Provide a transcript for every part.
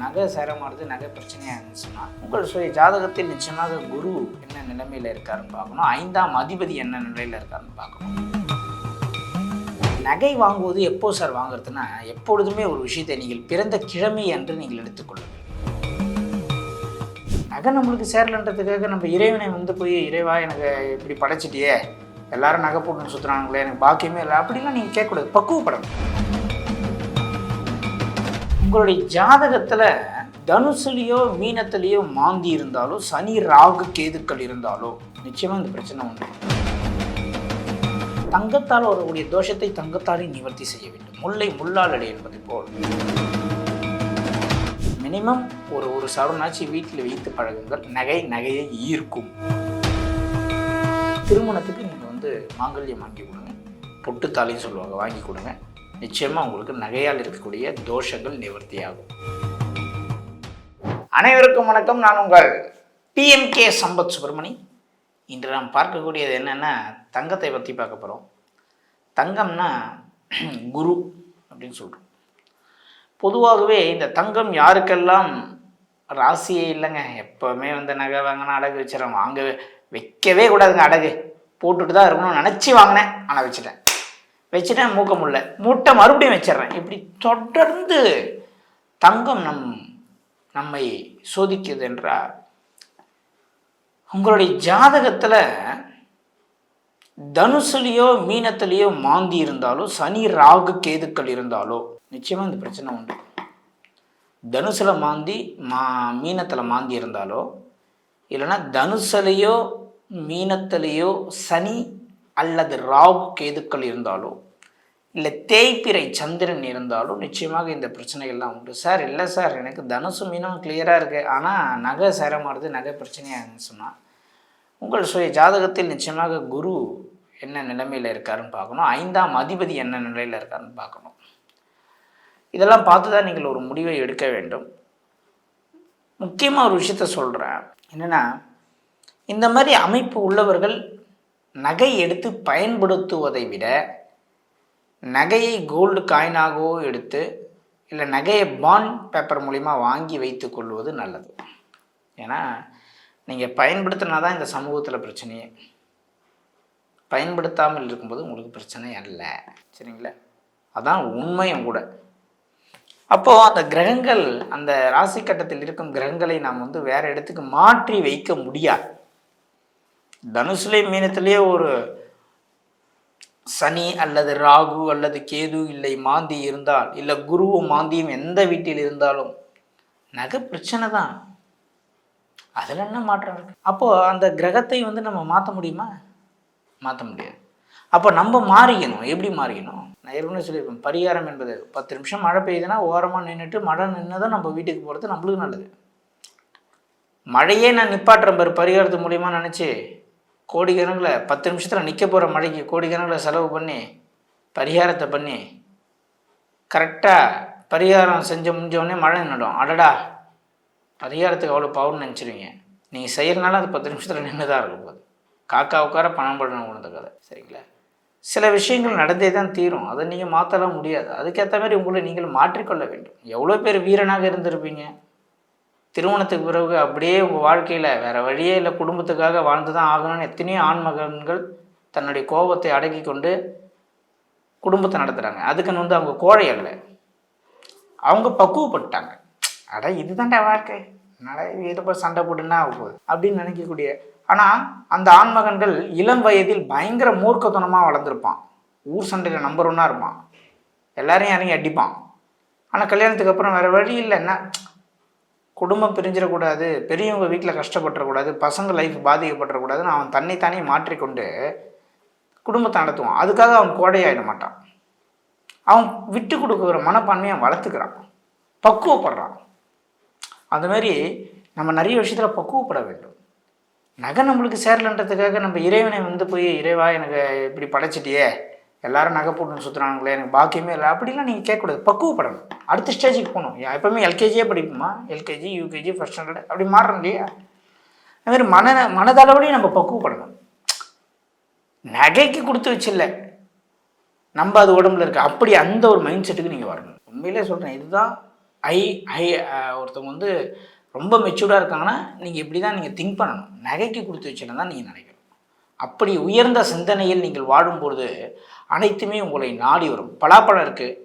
நகை சேரமானது நகை பிரச்சனையாக இருந்துச்சுன்னா உங்கள் சுய ஜாதகத்தில் நிச்சயமாக குரு என்ன நிலைமையில் இருக்காருன்னு பார்க்கணும். 5ஆம் அதிபதி என்ன நிலையில் இருக்காருன்னு பார்க்கணும். நகை வாங்குவது எப்போ சார் வாங்குறதுன்னா, எப்பொழுதுமே ஒரு விஷயத்தை நீங்கள் பிறந்த கிழமை என்று நீங்கள் எடுத்துக்கொள்ளுங்கள். நகை நம்மளுக்கு சேரலன்றதுக்காக நம்ம இறைவனை போய் இறைவா எனக்கு இப்படி படைச்சிட்டியே, எல்லாரும் நகை போட்டுன்னு சுற்றுறாங்களே, எனக்கு பாக்கியமே இல்லை அப்படிலாம் நீங்கள் கேட்கக்கூடாது. பக்குவப்படணும். உங்களுடைய ஜாதகத்தில் தனுசுலேயோ மீனத்திலேயோ மாந்தி இருந்தாலோ, சனி ராகு கேதுக்கள் இருந்தாலோ நிச்சயமாக இந்த பிரச்சனை உண்டு. தங்கத்தால் வரக்கூடிய தோஷத்தை தங்கத்தாலே நிவர்த்தி செய்ய வேண்டும். முல்லை முள்ளால் அடை என்பதை போல் மினிமம் ஒரு சவரனாச்சி வீட்டில் வைத்து பழகுங்கள். நகையை ஈர்க்கும். திருமணத்துக்கு நீங்கள் மாங்கல்யம் வாங்கி கொடுங்க, பொட்டுத்தாலின்னு சொல்லுவாங்க, வாங்கி கொடுங்க. நிச்சயமாக உங்களுக்கு நகையால் இருக்கக்கூடிய தோஷங்கள் நிவர்த்தியாகும். அனைவருக்கும் வணக்கம். நான் உங்கள் PMK சம்பத் சுப்பிரமணி. இன்று நாம் பார்க்கக்கூடியது என்னென்னா, தங்கத்தை பற்றி பார்க்க போகிறோம். தங்கம்னா குரு அப்படின்னு சொல்கிறோம். பொதுவாகவே இந்த தங்கம் யாருக்கெல்லாம் ராசியே இல்லைங்க, எப்போவுமே நகை வாங்கினா அடகு வச்சிடறோம். வைக்கவே கூடாதுங்க, அடகு போட்டுட்டு தான் இருக்கணும்னு நினச்சி வாங்கினேன், ஆனால் வச்சுட்டேன், மூட்டை மறுபடியும் வச்சிட்றேன். இப்படி தொடர்ந்து தங்கம் நம்மை சோதிக்குது என்றால், உங்களுடைய ஜாதகத்தில் தனுசுலேயோ மீனத்திலேயோ மாந்தி இருந்தாலோ, சனி ராகு கேதுக்கள் இருந்தாலோ நிச்சயமாக இந்த பிரச்சனை உண்டு. தனுசில் மாந்தி மீனத்தில் மாந்தி இருந்தாலோ, இல்லைன்னா தனுசுலேயோ மீனத்திலேயோ சனி அல்லது ராகு கேதுக்கள் இருந்தாலோ, இல்லை தேய்பிறை சந்திரன் இருந்தாலும் நிச்சயமாக இந்த பிரச்சனைகள்லாம் உண்டு. சார் இல்லை சார், எனக்கு தனுசு மீனம் கிளியராக இருக்குது, ஆனால் நகை சேரமானது நகை பிரச்சனையாக சொன்னால் உங்கள் சுய ஜாதகத்தில் நிச்சயமாக குரு என்ன நிலைமையில் இருக்காருன்னு பார்க்கணும். 5ஆம் அதிபதி என்ன நிலையில் இருக்காருன்னு பார்க்கணும். இதெல்லாம் பார்த்து தான் நீங்கள் ஒரு முடிவை எடுக்க வேண்டும். முக்கியமாக ஒரு விஷயத்த சொல்கிறேன். என்னென்னா, இந்த மாதிரி அமைப்பு உள்ளவர்கள் நகை எடுத்து பயன்படுத்துவதை விட நகையை கோல்டு காயினாகவோ எடுத்து, இல்லை நகையை பாண்ட் பேப்பர் மூலிமா வாங்கி வைத்து கொள்வது நல்லது. ஏன்னா நீங்கள் பயன்படுத்தினா தான் இந்த சமூகத்தில் பிரச்சனையே. பயன்படுத்தாமல் இருக்கும்போது உங்களுக்கு பிரச்சனை அல்ல. சரிங்களா? அதான் உண்மையும் கூட. அப்போது அந்த கிரகங்கள், அந்த ராசி கட்டத்தில் இருக்கும் கிரகங்களை நாம் வேறு இடத்துக்கு மாற்றி வைக்க முடியாது. தனுசுலே மீனத்திலேயே ஒரு சனி அல்லது ராகு அல்லது கேது இல்லை மாந்தி இருந்தால், இல்லை குருவும் மாந்தியும் எந்த வீட்டில் இருந்தாலும் நகை பிரச்சனை தான். அதில் என்ன மாற்றம் இருக்கு? அப்போது அந்த கிரகத்தை நம்ம மாற்ற முடியுமா? மாற்ற முடியாது. அப்போ நம்ம மாறிக்கணும். எப்படி மாறிக்கணும்? நான் ஏற்கனவே சொல்லியிருப்பேன், பரிகாரம் என்பது 10 நிமிஷம் மழை பெய்யுதுன்னா ஓரமாக நின்றுட்டு மழை நின்று தான் நம்ம வீட்டுக்கு போகிறது நம்மளுக்கு நல்லது. மழையே நான் நிப்பாட்டுறேன் பாரு பரிகாரத்து மூலிமா நினச்சி, கோடிக்கணக்கில் 10 நிமிஷத்தில் நிற்க போகிற மழைக்கு கோடிக்கணக்கில் செலவு பண்ணி பரிகாரத்தை பண்ணி கரெக்டாக பரிகாரம் முடிஞ்சவொடனே மழை நின்றுடும். அடடா, பரிகாரத்துக்கு அவ்வளோ பவர்னு நினச்சிருவீங்க. நீங்கள் செய்கிறனால அது 10 நிமிஷத்தில் நின்று தான் இருக்கும் போது. காக்கா உட்கார பணம் படணும் உணர்ந்த கதை. சரிங்களா? சில விஷயங்கள் நடந்தே தான் தீரும். அதை நீங்கள் மாற்றலாம் முடியாது. அதுக்கேற்ற மாதிரி உங்களை நீங்கள் மாற்றிக்கொள்ள வேண்டும். எவ்வளோ பேர் வீரனாக இருந்திருப்பீங்க, திருமணத்துக்கு பிறகு அப்படியே உங்கள் வாழ்க்கையில் வேறு வழியே இல்லை, குடும்பத்துக்காக வாழ்ந்து தான் ஆகணும்னு எத்தனையோ ஆண்மகன்கள் தன்னுடைய கோபத்தை அடக்கி கொண்டு குடும்பத்தை நடத்துகிறாங்க. அதுக்குன்னு அவங்க கோழை அல்ல, அவங்க பக்குவப்பட்டாங்க. அட இதுதான்டா வாழ்க்கை, இதை போய் சண்டை போட்டுன்னா போகுது அப்படின்னு நினைக்கக்கூடிய. ஆனால் அந்த ஆண்மகன்கள் இளம் வயதில் பயங்கர மூர்க்கத்தனமாக வளர்ந்துருப்பான். ஊர் சண்டையில் நம்பர் 1 இருப்பான், எல்லாரையும் இறங்கி அடிப்பான். ஆனால் கல்யாணத்துக்கு அப்புறம் வேறு வழி இல்லைன்னா, குடும்பம் பிரிஞ்சிடக்கூடாது, பெரியவங்க வீட்டில் கஷ்டப்பட்டுறக்கூடாது, பசங்க லைஃப் பாதிக்கப்பட்டுறக்கூடாதுன்னு அவன் தன்னைத்தானே மாற்றிக்கொண்டு குடும்பத்தை நடத்துவான். அதுக்காக அவன் கோடையாயிட மாட்டான். அவன் விட்டு கொடுக்குற மனப்பான்மையை வளர்த்துக்கிறான், பக்குவப்படுறான். அதுமாரி நம்ம நிறைய விஷயத்தில் பக்குவப்பட வேண்டும். நகை நம்மளுக்கு சேரலன்றதுக்காக நம்ம இறைவனை போய் இறைவா எனக்கு இப்படி படைச்சிட்டியே, எல்லாரும் நகை போட்டுன்னு சுற்றுறாங்களே, எனக்கு பாக்கியமே இல்லை அப்படிலாம் நீங்கள் கேட்கக்கூடாது. பக்குவப்படணும். அடுத்த ஸ்டேஜுக்கு போகணும். எப்போவுமே LKGயே படிப்போமா, LKG UKG ஃபர்ஸ்ட் ஸ்டாண்டர்ட் அப்படி மாறுறோம் இல்லையா? அதுமாதிரி மனதளவுலையும் நம்ம பக்குவப்படணும். நகைக்கு கொடுத்து வச்சில்லை, நம்ம அது உடம்புல இருக்கு, அப்படி அந்த ஒரு மைண்ட் செட்டுக்கு நீங்கள் வரணும். உண்மையிலே சொல்கிறேன், இதுதான் ஐ ஐ ஒருத்தவங்க வந்து ரொம்ப மெச்சூர்டாக இருக்காங்கன்னா நீங்கள் இப்படி தான் நீங்கள் திங்க் பண்ணணும். நகைக்கு கொடுத்து வச்சுன்னு தான் நீங்கள் நினைக்கணும். அப்படி உயர்ந்த சிந்தனையில் நீங்கள் வாழும்பொழுது அனைத்துமே உங்களை நாடி வரும். பலாப்பழம் இருக்குது,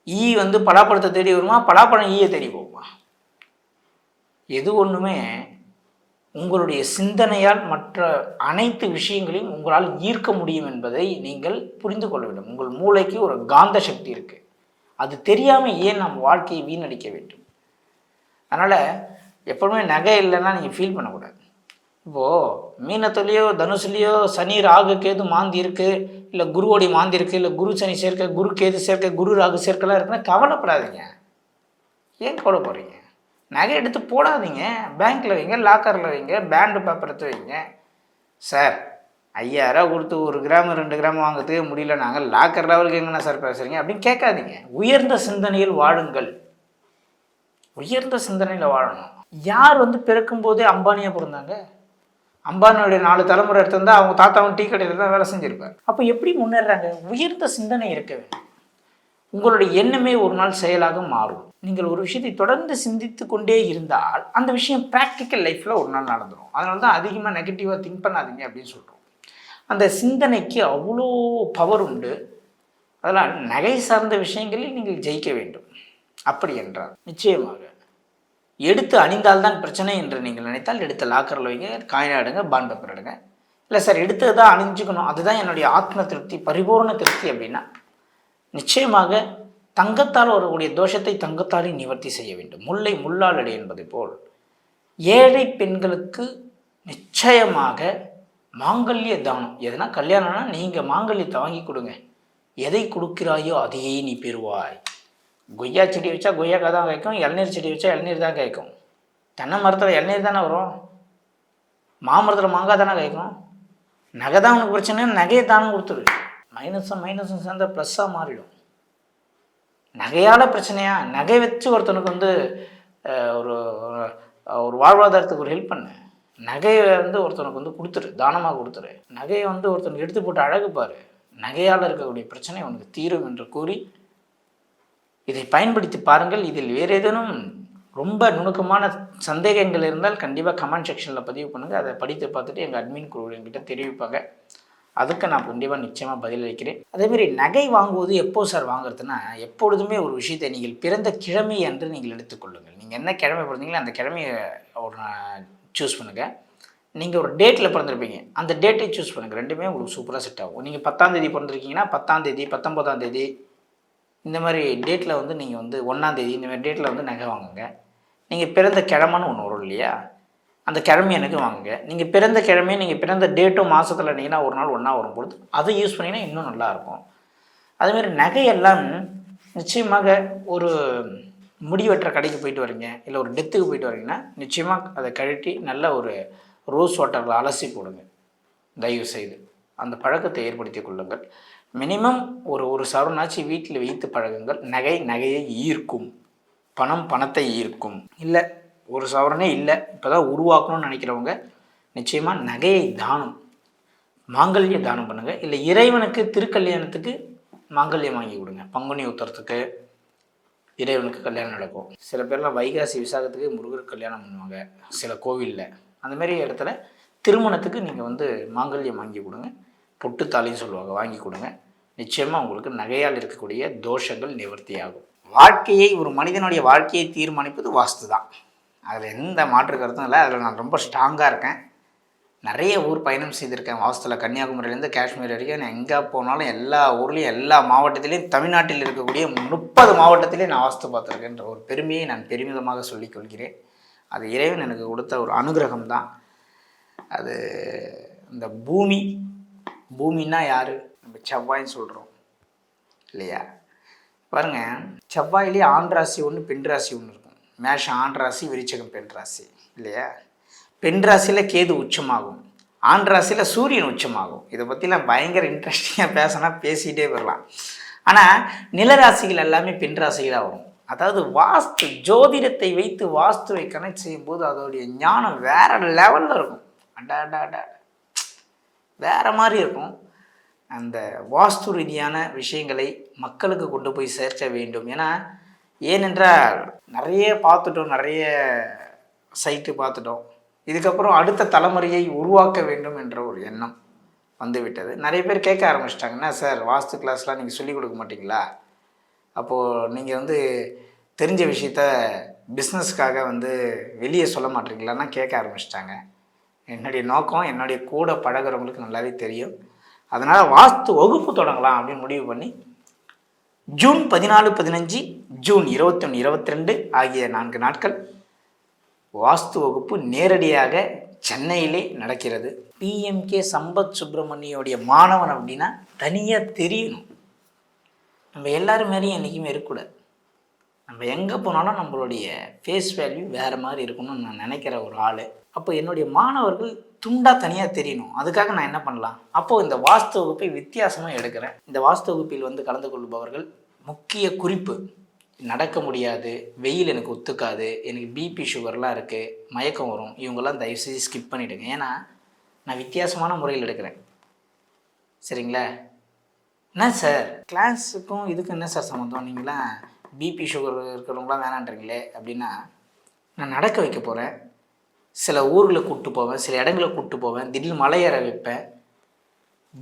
ஈ வந்து பலாப்பழத்தை தேடி வருமா, பலாப்பழம் ஈயை தேடி போகுமா? எது ஒன்றுமே உங்களுடைய சிந்தனையால் மற்ற அனைத்து விஷயங்களையும் உங்களால் ஈர்க்க முடியும் என்பதை நீங்கள் புரிந்து கொள்ள வேண்டும். உங்கள் மூளைக்கு ஒரு காந்த சக்தி இருக்குது. அது தெரியாமல் ஏன் நம்ம வாழ்க்கையை வீணடிக்க வேண்டும்? அதனால் எப்பவுமே நகை இல்லைன்னா நீங்கள் ஃபீல் பண்ணக்கூடாது. இப்போது மீனத்துலேயோ தனுசுலேயோ சனி ராகு கேது மாந்தி இருக்குது, இல்லை குருவோடைய மாந்தி இருக்குது, இல்லை குரு சனி சேர்க்க, குரு கேது சேர்க்க, குரு ராகு சேர்க்கலாம் இருக்குன்னா கவலைப்படாதீங்க. ஏன் கவலைப்படுறீங்க? நகை எடுத்து போடாதீங்க, பேங்க்கில் வைங்க, லாக்கரில் வைங்க, பேண்டு பேப்பர் எடுத்து வைங்க. சார் 5000 கொடுத்து 1 கிராம் 2 கிராம் வாங்கிறதுக்கே முடியல, நாங்கள் லாக்கர் லெவலுக்கு எங்கன்னா சார் பேசுகிறீங்க அப்படின்னு கேட்காதீங்க. உயர்ந்த சிந்தனையில் வாழுங்கள். உயர்ந்த சிந்தனையில் வாழணும். யார் வந்து பிறக்கும்போதே அம்பானியாக பிறந்தாங்க? அம்பானியோடைய 4 தலைமுறை எடுத்திருந்தால் அவங்க தாத்தாவும் டீ கடையில் தான் வேலை செஞ்சுருப்பார். அப்போ எப்படி முன்னேறாங்க? உயர்ந்த சிந்தனை இருக்க வேண்டும். உங்களுடைய எண்ணமே ஒரு நாள் செயலாக மாறும். நீங்கள் ஒரு விஷயத்தை தொடர்ந்து சிந்தித்து கொண்டே இருந்தால் அந்த விஷயம் ப்ராக்டிக்கல் லைஃப்பில் ஒரு நாள் நடந்துடும். அதனால தான் அதிகமாக நெகட்டிவாக திங்க் பண்ணாதீங்க அப்படின்னு சொல்கிறோம். அந்த சிந்தனைக்கு அவ்வளோ பவர் உண்டு. அதனால் நகை சார்ந்த விஷயங்களில் நீங்கள் ஜெயிக்க வேண்டும். அப்படி என்றால் நிச்சயமாக எடுத்து அணிந்தால்தான் பிரச்சனை என்று நீங்கள் நினைத்தால் எடுத்து லாக்கரில் வைங்க, காயின் எடுங்க, பாண்ட் பேப்பர் எடுங்க. இல்லை சார் எடுத்து தான் அணிஞ்சுக்கணும், அதுதான் என்னுடைய ஆத்ம திருப்தி, பரிபூர்ண திருப்தி அப்படின்னா நிச்சயமாக தங்கத்தால் வரக்கூடிய தோஷத்தை தங்கத்தாலே நிவர்த்தி செய்ய வேண்டும். முல்லை முள்ளால் அடி என்பதை போல் ஏழை பெண்களுக்கு நிச்சயமாக மாங்கல்ய தானம். எதுனா கல்யாணம்னா நீங்கள் மாங்கல்யத்தை வாங்கி கொடுங்க. எதை கொடுக்கிறாயோ அதையே நீ பெறுவாய். கொய்யா செடி வச்சா கொய்யாக்காய் தான் காய்க்கும், இளநீர் செடி வச்சா இளநீர் தான் காய்க்கும். தென்னை மரத்தில் இளநீர் தானே வரும், மாமரத்தில் மாங்காய் தானே காய்க்கும். நகை தான் உனக்கு பிரச்சனை, நகையை தானம் கொடுத்துரு. மைனஸும் சேர்ந்த ப்ளஸ்ஸாக மாறிடும். நகையால் பிரச்சனையா? நகை வச்சு ஒருத்தனுக்கு வந்து ஒரு ஒரு வாழ்வாதாரத்துக்கு ஒரு ஹெல்ப் பண்ணு. நகையை வந்து ஒருத்தனுக்கு வந்து கொடுத்துரு, தானமாக கொடுத்துரு. நகையை வந்து ஒருத்தனுக்கு எடுத்து போட்டு அழகுப்பார். நகையால் இருக்கக்கூடிய பிரச்சனை உனக்கு தீரும் என்று கூறி இதை பயன்படுத்தி பாருங்கள். இதில் வேறு ஏதேனும் ரொம்ப நுணுக்கமான சந்தேகங்கள் இருந்தால் கண்டிப்பாக கமெண்ட் செக்ஷனில் பதிவு பண்ணுங்கள். அதை படித்து பார்த்துட்டு எங்கள் அட்மின் குழு என்கிட்ட தெரிவிப்பாங்க. அதுக்கு நான் கண்டிப்பாக நிச்சயமாக பதிலளிக்கிறேன். அதேமாரி நகை வாங்குவது எப்போ சார் வாங்குறதுன்னா, எப்பொழுதுமே ஒரு விஷயத்தை நீங்கள் பிறந்த கிழமை என்று நீங்கள் எடுத்துக்கொள்ளுங்கள். நீங்கள் என்ன கிழமை பிறந்தீங்களோ அந்த கிழமையை ஒரு சூஸ் பண்ணுங்கள். நீங்கள் ஒரு டேட்டில் பிறந்திருப்பீங்க, அந்த டேட்டை சூஸ் பண்ணுங்கள். ரெண்டுமே உங்களுக்கு சூப்பராக செட் ஆகும். நீங்கள் 10ஆம் தேதி பிறந்திருக்கீங்கன்னா 10ஆம் தேதி 19ஆம் தேதி இந்த மாதிரி டேட்டில் வந்து நீங்கள் வந்து 1ஆம் தேதி இந்த மாதிரி டேட்டில் வந்து நகை வாங்குங்க. நீங்கள் பிறந்த கிழமைன்னு ஒன்று வரும் இல்லையா, அந்த கிழமை எனக்கு வாங்குங்க. நீங்கள் பிறந்த கிழமையை நீங்கள் பிறந்த டேட்டும் மாதத்தில் இருந்தீங்கன்னா ஒரு நாள் ஒன்றா வரும்பொழுது அதை யூஸ் பண்ணிங்கன்னா இன்னும் நல்லாயிருக்கும். அதுமாரி நகையெல்லாம் நிச்சயமாக ஒரு முடிவெற்ற கடைக்கு போயிட்டு வரீங்க, இல்லை ஒரு டெத்துக்கு போயிட்டு வரீங்கன்னா நிச்சயமாக அதை கழட்டி நல்ல ஒரு ரோஸ் வாட்டரில் அலசி போடுங்க. தயவு செய்து அந்த பழக்கத்தை ஏற்படுத்தி கொள்ளுங்கள். மினிமம் ஒரு சவரனாச்சு வீட்டில் வைத்து பழகுங்கள். நகையை ஈர்க்கும், பணம் பணத்தை ஈர்க்கும். இல்லை ஒரு சவரனே இல்லை, இப்போ தான் உருவாக்கணும்னு நினைக்கிறவங்க நிச்சயமாக நகையை தானம், மாங்கல்ய தானம் பண்ணுங்கள். இல்லை இறைவனுக்கு திருக்கல்யாணத்துக்கு மாங்கல்யம் வாங்கி கொடுங்க. பங்குனி உத்தரத்துக்கு இறைவனுக்கு கல்யாணம் நடக்கும். சில பேர்லாம் வைகாசி விசாகத்துக்கு முருகர் கல்யாணம் பண்ணுவாங்க சில கோவிலில். அந்தமாரி இடத்துல திருமணத்துக்கு நீங்கள் வந்து மாங்கல்யம் வாங்கி கொடுங்க. பொட்டு தாலின்னு சொல்லுவாங்க, வாங்கி கொடுங்க. நிச்சயமாக உங்களுக்கு நகையால் இருக்கக்கூடிய தோஷங்கள் நிவர்த்தி ஆகும். வாழ்க்கையை ஒரு மனிதனுடைய வாழ்க்கையை தீர்மானிப்பது வாஸ்து தான். அதில் எந்த மாற்று கருத்தும் இல்லை. அதில் நான் ரொம்ப ஸ்ட்ராங்காக இருக்கேன். நிறைய ஊர் பயணம் செய்திருக்கேன் வாஸ்துவில். கன்னியாகுமரியிலேருந்து காஷ்மீர் வரைக்கும் நான் எங்கே போனாலும் எல்லா ஊர்லேயும் எல்லா மாவட்டத்திலையும் தமிழ்நாட்டில் இருக்கக்கூடிய 30 மாவட்டத்திலையும் நான் வாஸ்து பார்த்துருக்கேன்ற ஒரு பெருமையை நான் பெருமிதமாக சொல்லிக்கொள்கிறேன். அது இறைவன் எனக்கு கொடுத்த ஒரு அனுகிரகம் தான். அது இந்த பூமின்னா யார்? நம்ம செவ்வாயின்னு சொல்கிறோம் இல்லையா? பாருங்கள், செவ்வாயிலேயே ஆண் ராசி ஒன்று பெண் ராசி ஒன்று இருக்கும். மேஷம் ஆண் ராசி, விருச்சிகம் பெண் ராசி இல்லையா? பெண் ராசியில் கேது உச்சமாகும், ஆண் ராசியில் சூரியன் உச்சமாகும். இதை பற்றிலாம் பயங்கர இன்ட்ரெஸ்டிங்காக பேசிகிட்டே வரலாம். ஆனால் நிலராசிகள் எல்லாமே பெண் ராசிகளாக வரும். அதாவது வாஸ்து ஜோதிடத்தை வைத்து வாஸ்துவை கனெக்ட் செய்யும்போது அதோடைய ஞானம் வேறு லெவலில் இருக்கும். வேறு மாதிரி இருக்கும். அந்த வாஸ்து ரீதியான விஷயங்களை மக்களுக்கு கொண்டு போய் சேர்க்க வேண்டும். ஏன்னா ஏனென்றால் நிறைய பார்த்துட்டோம், நிறைய சைட்டு பார்த்துட்டோம். இதுக்கப்புறம் அடுத்த தலைமுறையை உருவாக்க வேண்டும் என்ற ஒரு எண்ணம் வந்துவிட்டது. நிறைய பேர் கேட்க ஆரம்பிச்சிட்டாங்க, என்ன சார் வாஸ்து கிளாஸ்லாம் நீங்கள் சொல்லிக் கொடுக்க மாட்டிங்களா? அப்போது நீங்கள் வந்து தெரிஞ்ச விஷயத்த பிஸ்னஸ்க்காக வந்து வெளியே சொல்ல மாட்டீங்களான்னா கேட்க ஆரம்பிச்சிட்டாங்க. என்னுடைய நோக்கம் என்னுடைய கூட பழகிறவங்களுக்கு நல்லாவே தெரியும். அதனால் வாஸ்து வகுப்பு தொடங்கலாம் அப்படின்னு முடிவு பண்ணி ஜூன் 14, 15, ஜூன் 21, 22 ஆகிய 4 நாட்கள் வாஸ்து வகுப்பு நேரடியாக சென்னையிலே நடக்கிறது. பிஎம்கே சம்பத் சுப்பிரமணியோடைய மாணவன் அப்படின்னா தனியாக தெரியணும். நம்ம எல்லாரும் மாரியும் என்றைக்குமே இருக்கக்கூடாது. நம்ம எங்கே போனாலும் நம்மளுடைய ஃபேஸ் வேல்யூ வேறு மாதிரி இருக்கணும்னு நான் நினைக்கிற ஒரு ஆள். அப்போ என்னுடைய மாணவர்கள் துண்டாக தனியாக தெரியணும். அதுக்காக நான் என்ன பண்ணலாம்? அப்போது இந்த வாஸ்து வகுப்பை வித்தியாசமாக எடுக்கிறேன். இந்த வாஸ்து வகுப்பில் வந்து கலந்து கொள்பவர்கள் முக்கிய குறிப்பு, நடக்க முடியாது, வெயில் எனக்கு ஒத்துக்காது, எனக்கு பிபி சுகர்லாம் இருக்குது, மயக்கம் வரும், இவங்கெல்லாம் தயவுசெய்து ஸ்கிப் பண்ணிவிடுங்க. ஏன்னா நான் வித்தியாசமான முறையில் எடுக்கிறேன். சரிங்களா? என்ன சார் கிளாஸுக்கும் இதுக்கு என்ன சார் சம்மந்தம்? நீங்களாம் பிபி சுகர் இருக்கிறவங்களாம் வேணான்றீங்களே அப்படின்னா, நான் நடக்க வைக்க போகிறேன், சில ஊர்களை கூப்பிட்டு போவேன், சில இடங்களை கூப்பிட்டு போவேன், திடீர்னு மலையேற வைப்பேன்.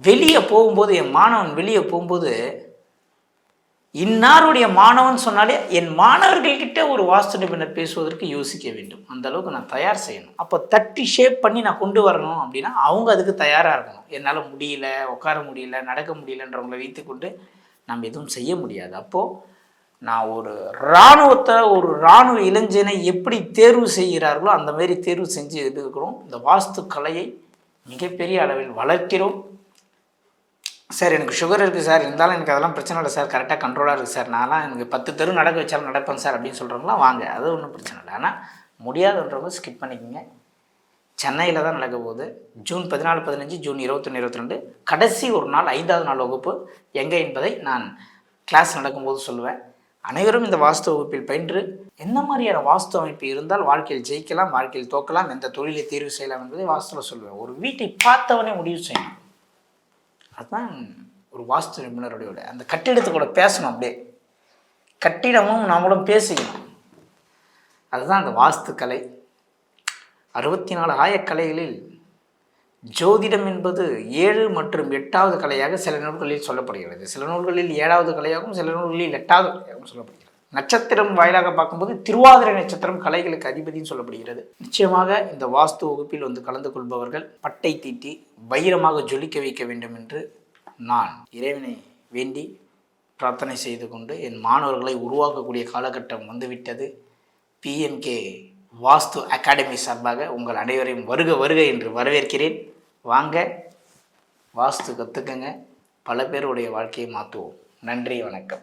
வெளியே போகும்போது என் மாணவன் வெளியே போகும்போது இன்னாருடைய மாணவன் சொன்னாலே என் மாணவர்கள்கிட்ட ஒரு வாஸ்து நிபுணர் பேசுவதற்கு யோசிக்க வேண்டும். அந்த அளவுக்கு நான் தயார் செய்யணும். அப்போ தட்டி ஷேப் பண்ணி நான் கொண்டு வரணும் அப்படின்னா அவங்க அதுக்கு தயாராக இருக்கணும். என்னால் முடியல, உட்கார முடியல, நடக்க முடியலன்றவங்களை வைத்துக்கொண்டு நம்ம எதுவும் செய்ய முடியாது. அப்போது நான் ஒரு இராணுவ இளைஞனை எப்படி தேர்வு செய்கிறார்களோ அந்த மாதிரி தேர்வு செஞ்சு எடுக்கிறோம். இந்த வாஸ்து கலையை மிகப்பெரிய அளவில் வளர்க்கிறோம். சார் எனக்கு சுகர் இருக்குது சார், இருந்தாலும் எனக்கு அதெல்லாம் பிரச்சனை இல்லை சார், கரெக்டாக கண்ட்ரோலாக இருக்குது சார், நான்லாம் எனக்கு 10 தெரு நடக்க வச்சாலும் நடப்பேன் சார் அப்படின்னு சொல்கிறவங்களாம் வாங்க, அது ஒன்றும் பிரச்சனை இல்லை. ஆனால் முடியாதுன்றவங்க ஸ்கிப் பண்ணிக்கோங்க. சென்னையில் தான் நடக்க போகுது. ஜூன் 14, 15, ஜூன் 21, 22 கடைசி ஒரு நாள் 5வது நாள் வகுப்பு எங்கே என்பதை நான் கிளாஸ் நடக்கும்போது சொல்லுவேன். அனைவரும் இந்த வாஸ்து வகுப்பில் பயின்று என்ன மாதிரியான வாஸ்து அமைப்பு இருந்தால் வாழ்க்கையில் ஜெயிக்கலாம், வாழ்க்கையில் தோக்கலாம், எந்த தொழிலை தேர்வு செய்யலாம் என்பதை வாஸ்துவில் சொல்லுவேன். ஒரு வீட்டை பார்த்தவனே முடிவு செய்யணும். அதுதான் ஒரு வாஸ்து நிபுணருடைய அந்த கட்டிடத்துக்கூட பேசணும். அப்படியே கட்டிடமும் நம்மளும் பேசிக்கணும். அதுதான் அந்த வாஸ்து கலை. 64 ஆயக்கலைகளில் ஜோதிடம் என்பது 7 மற்றும் 8வது கலையாக சில நூல்களில் சொல்லப்படுகிறது. சில நூல்களில் 7வது கலையாகவும் சில நூல்களில் 8வது கலையாகவும் சொல்லப்படுகிறது. நட்சத்திரம் வாயிலாக பார்க்கும்போது திருவாதிரை நட்சத்திரம் கலைகளுக்கு அதிபதினு சொல்லப்படுகிறது. நிச்சயமாக இந்த வாஸ்து வகுப்பில் வந்து கலந்து கொள்பவர்கள் பட்டை தீட்டி வைரமாக ஜொலிக்க வைக்க வேண்டும் என்று நான் இறைவனை வேண்டி பிரார்த்தனை செய்து கொண்டு என் மாணவர்களை உருவாக்கக்கூடிய காலகட்டம் வந்துவிட்டது. பிஎம்கே வாஸ்து அகாடமி சார்பாக உங்கள் அனைவரையும் வருக வருக என்று வரவேற்கிறேன். வாங்க, வாஸ்து கற்றுக்குங்க, பல பேருடைய வாழ்க்கையை மாற்றுவோம். நன்றி, வணக்கம்.